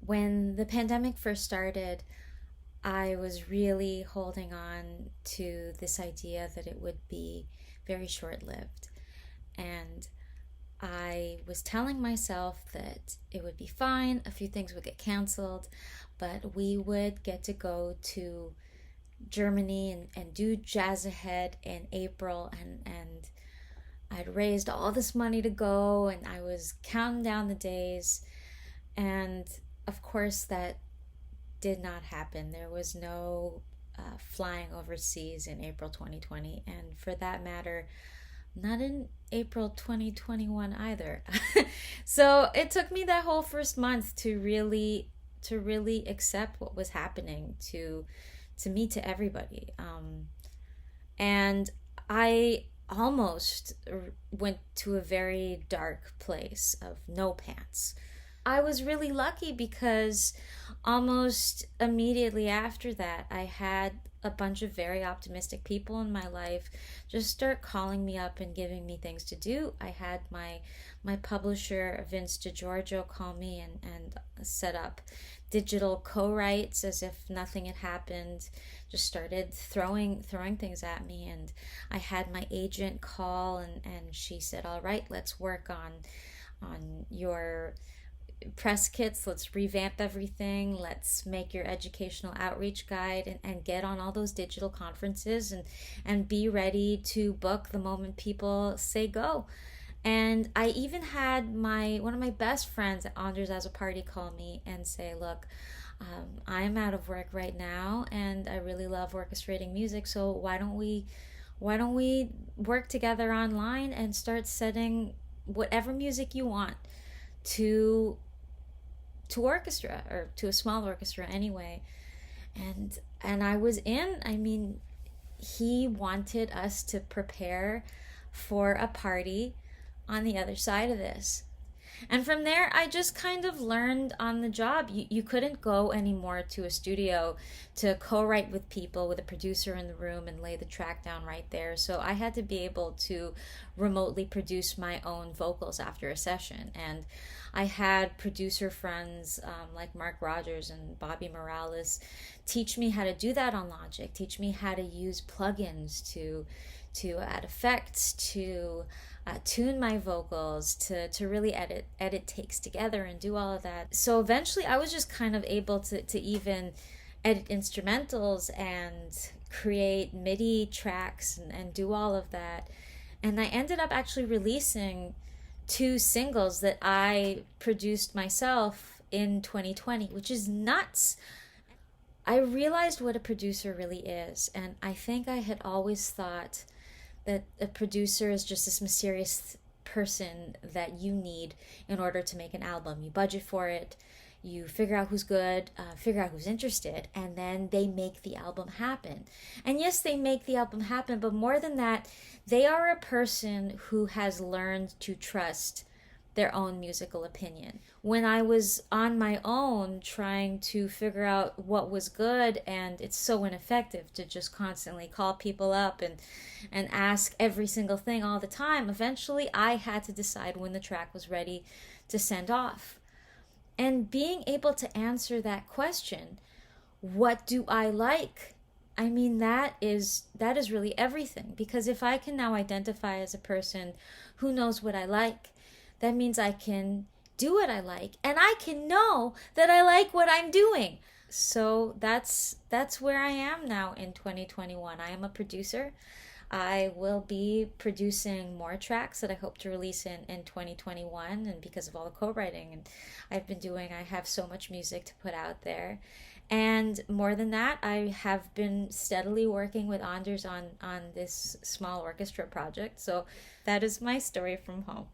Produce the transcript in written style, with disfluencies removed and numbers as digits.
When the pandemic first started, I was really holding on to this idea that it would be very short lived. And I was telling myself that it would be fine, a few things would get canceled, but we would get to go to Germany and do Jazz Ahead in April. And I'd raised all this money to go, and I was counting down the days. And of course, that did not happen. There was no flying overseas in April 2020, and for that matter, not in April 2021 either. So it took me that whole first month to really accept what was happening to me, to everybody. And I almost went to a very dark place of no pants. I was really lucky because almost immediately after that, I had a bunch of very optimistic people in my life just start calling me up and giving me things to do. I had my publisher, Vince DeGiorgio, call me and set up digital co-writes as if nothing had happened, just started throwing things at me. And I had my agent call, and she said, all right, let's work on your press kits, let's revamp everything, let's make your educational outreach guide, and get on all those digital conferences and be ready to book the moment people say go. And I even had my one of my best friends at Anders as a Party call me and say, look, I'm out of work right now and I really love orchestrating music, so why don't we work together online and start setting whatever music you want to orchestra, or to a small orchestra anyway. And I was in. I mean, he wanted us to prepare for a party on the other side of this. And from there, I just kind of learned on the job. You couldn't go anymore to a studio to co-write with people, with a producer in the room, and lay the track down right there. So I had to be able to remotely produce my own vocals after a session. And I had producer friends like Mark Rogers and Bobby Morales teach me how to do that on Logic, teach me how to use plugins to add effects, to tune my vocals, to really edit takes together and do all of that. So eventually I was just kind of able to even edit instrumentals and create MIDI tracks and do all of that. And I ended up actually releasing 2 singles that I produced myself in 2020, which is nuts. I realized what a producer really is, and I think I had always thought that a producer is just this mysterious person that you need in order to make an album. You budget for it, you figure out who's good, figure out who's interested, and then they make the album happen. And yes, they make the album happen, but more than that, they are a person who has learned to trust their own musical opinion. When I was on my own trying to figure out what was good, and it's so ineffective to just constantly call people up and ask every single thing all the time, eventually I had to decide when the track was ready to send off. And being able to answer that question, what do I like? I mean, that is really everything. Because if I can now identify as a person who knows what I like, that means I can do what I like, and I can know that I like what I'm doing. So that's where I am now in 2021. I am a producer. I will be producing more tracks that I hope to release in 2021. And because of all the co-writing and I've been doing, I have so much music to put out there. And more than that, I have been steadily working with Anders on this small orchestra project. So that is my story from home.